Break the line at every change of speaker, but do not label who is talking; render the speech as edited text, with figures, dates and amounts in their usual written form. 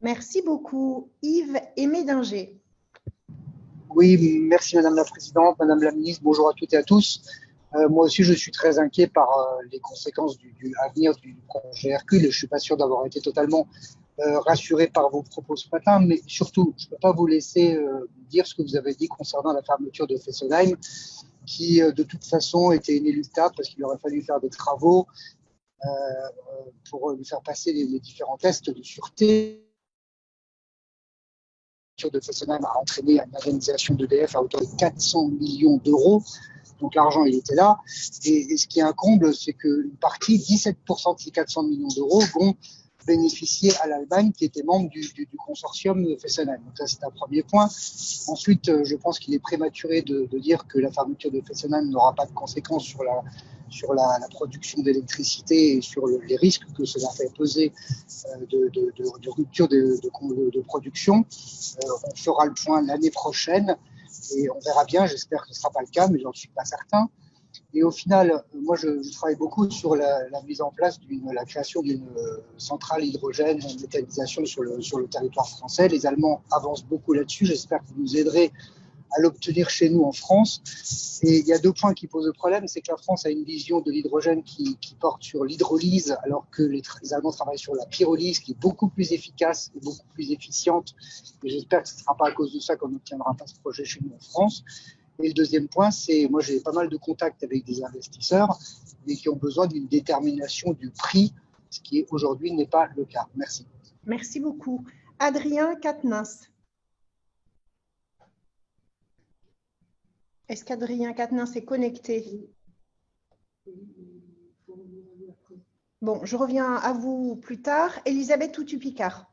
Merci beaucoup. Yves Médinger.
Oui, merci Madame la Présidente, Madame la Ministre, bonjour à toutes et à tous. Moi aussi, je suis très inquiet par les conséquences à venir du projet Hercule. Je ne suis pas sûr d'avoir été totalement rassuré par vos propos ce matin, mais surtout, je ne peux pas vous laisser dire ce que vous avez dit concernant la fermeture de Fessenheim, qui de toute façon était inéluctable parce qu'il aurait fallu faire des travaux pour lui faire passer les différents tests de sûreté. De Fessenheim a entraîné une indemnisation d'EDF à hauteur de 400 millions d'euros. Donc l'argent, il était là. Et ce qui est un comble, c'est qu'une partie, 17% de ces 400 millions d'euros, vont bénéficier à l'Allemagne qui était membre du consortium Fessenheim. Donc ça, c'est un premier point. Ensuite, je pense qu'il est prématuré de dire que la fermeture de Fessenheim n'aura pas de conséquences sur la production d'électricité et sur les risques que cela fait peser de rupture de production. On fera le point l'année prochaine et on verra bien. J'espère que ce ne sera pas le cas, mais j'en suis pas certain. Et au final, moi, je travaille beaucoup sur la mise en place la création d'une centrale hydrogène en méthanisation sur le territoire français. Les Allemands avancent beaucoup là-dessus. J'espère que vous nous aiderez à l'obtenir chez nous en France. Et il y a deux points qui posent le problème, c'est que la France a une vision de l'hydrogène qui porte sur l'hydrolyse, alors que les Allemands travaillent sur la pyrolyse, qui est beaucoup plus efficace et beaucoup plus efficiente. Et j'espère que ce ne sera pas à cause de ça qu'on n'obtiendra pas ce projet chez nous en France. Et le deuxième point, c'est moi j'ai pas mal de contacts avec des investisseurs, mais qui ont besoin d'une détermination du prix, ce qui aujourd'hui n'est pas le cas. Merci.
Merci beaucoup. Adrien Quatennens. Est-ce qu'Adrien Quatennens est connecté? Bon, je reviens à vous plus tard. Elisabeth Toutu-Picard.